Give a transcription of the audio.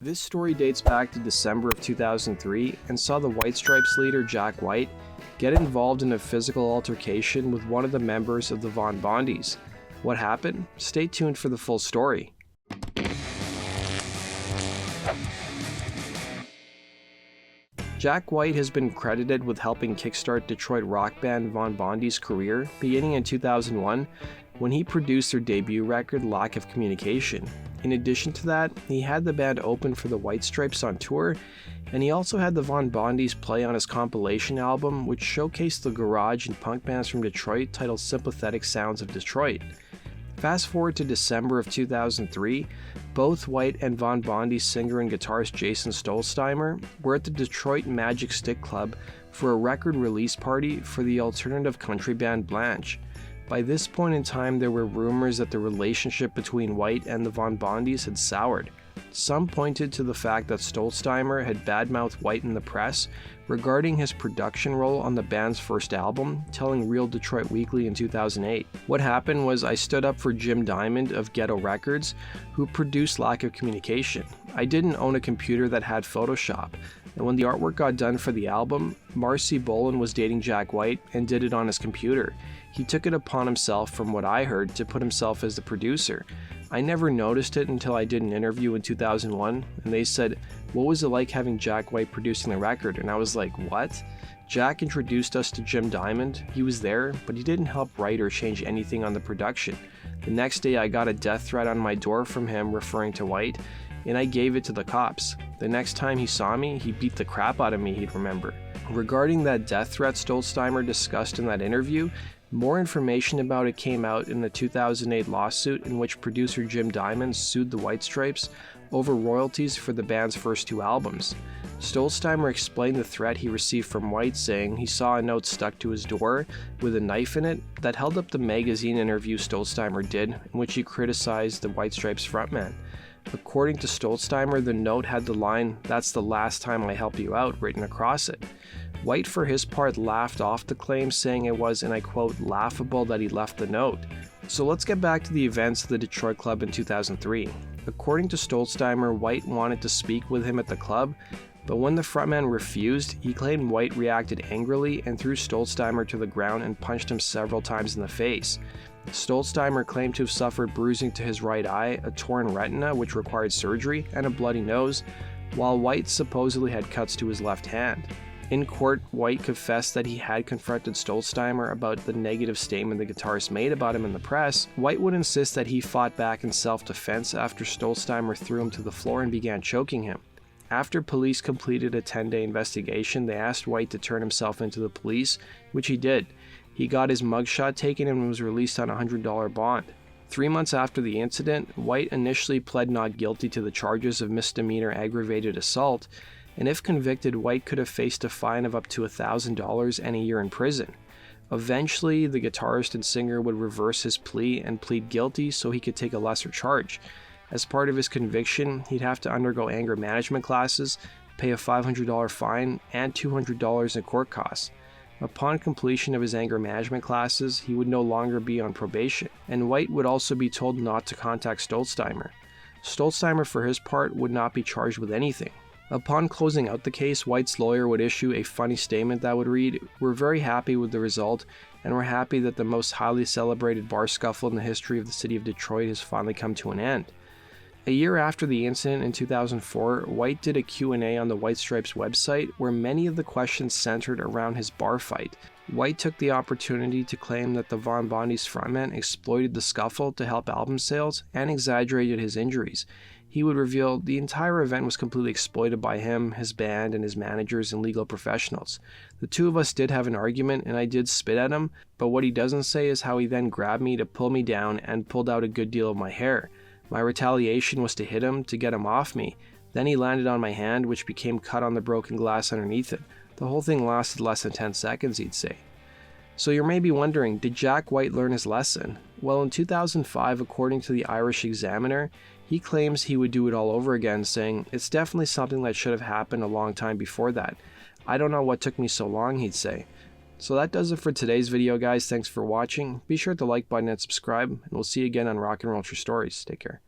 This story dates back to December of 2003 and saw the White Stripes leader Jack White get involved in a physical altercation with one of the members of the Bondies. What happened? Stay tuned for the full story. Jack White has been credited with helping kickstart Detroit rock band Bondies' career beginning in 2001 when he produced their debut record Lack of Communication. In addition to that, he had the band open for the White Stripes on tour, and he also had the Bondies play on his compilation album, which showcased the garage and punk bands from Detroit titled Sympathetic Sounds of Detroit. Fast forward to December of 2003, both White and Bondies singer and guitarist Jason Stolzheimer were at the Detroit Magic Stick Club for a record release party for the alternative country band Blanche. By this point in time, there were rumors that the relationship between White and the Bondies had soured. Some pointed to the fact that Stolzheimer had badmouthed White in the press regarding his production role on the band's first album, telling Real Detroit Weekly in 2008. What happened was I stood up for Jim Diamond of Ghetto Records, who produced Lack of Communication. I didn't own a computer that had Photoshop, and when the artwork got done for the album, Marcy Bolan was dating Jack White and did it on his computer. He took it upon himself, from what I heard, to put himself as the producer. I never noticed it until I did an interview in 2001, and they said, "What was it like having Jack White producing the record?" And I was like, what? Jack introduced us to Jim Diamond. He was there, but he didn't help write or change anything on the production. The next day I got a death threat on my door from him referring to White, and I gave it to the cops. The next time he saw me, he beat the crap out of me, he'd remember. Regarding that death threat Stolzheimer discussed in that interview, more information about it came out in the 2008 lawsuit in which producer Jim Diamond sued the White Stripes over royalties for the band's first two albums. Stolzheimer explained the threat he received from White, saying he saw a note stuck to his door with a knife in it that held up the magazine interview Stolzheimer did, in which he criticized the White Stripes frontman. According to Stolzheimer, the note had the line, "That's the last time I help you out," written across it. White, for his part, laughed off the claim, saying it was, and I quote, "laughable that he left the note." So let's get back to the events of the Detroit club in 2003. According to Stolzheimer, White wanted to speak with him at the club, but when the frontman refused, he claimed White reacted angrily and threw Stolzheimer to the ground and punched him several times in the face. Stolzheimer claimed to have suffered bruising to his right eye, a torn retina which required surgery, and a bloody nose, while White supposedly had cuts to his left hand. In court, White confessed that he had confronted Stolzheimer about the negative statement the guitarist made about him in the press. White would insist that he fought back in self-defense after Stolzheimer threw him to the floor and began choking him. After police completed a 10-day investigation, they asked White to turn himself into the police, which he did. He got his mugshot taken and was released on a $100 bond. 3 months after the incident, White initially pled not guilty to the charges of misdemeanor aggravated assault, and if convicted, White could have faced a fine of up to $1,000 and a year in prison. Eventually, the guitarist and singer would reverse his plea and plead guilty so he could take a lesser charge. As part of his conviction, he'd have to undergo anger management classes, pay a $500 fine, and $200 in court costs. Upon completion of his anger management classes, he would no longer be on probation, and White would also be told not to contact Stolzheimer. Stolzheimer, for his part, would not be charged with anything. Upon closing out the case, White's lawyer would issue a funny statement that would read, "We're very happy with the result, and we're happy that the most highly celebrated bar scuffle in the history of the city of Detroit has finally come to an end." A year after the incident in 2004, White did a Q&A on the White Stripes website where many of the questions centered around his bar fight. White took the opportunity to claim that the Bondies frontman exploited the scuffle to help album sales and exaggerated his injuries. He would reveal the entire event was completely exploited by him, his band, and his managers and legal professionals. The two of us did have an argument and I did spit at him, but what he doesn't say is how he then grabbed me to pull me down and pulled out a good deal of my hair. My retaliation was to hit him to get him off me. Then he landed on my hand, which became cut on the broken glass underneath it. The whole thing lasted less than 10 seconds, he'd say. So you're maybe wondering, did Jack White learn his lesson? Well, in 2005, according to the Irish Examiner, he claims he would do it all over again, saying, "It's definitely something that should have happened a long time before that. I don't know what took me so long," he'd say. So that does it for today's video, guys. Thanks for watching. Be sure to like button and subscribe, and we'll see you again on Rock and Roll True Stories. Take care.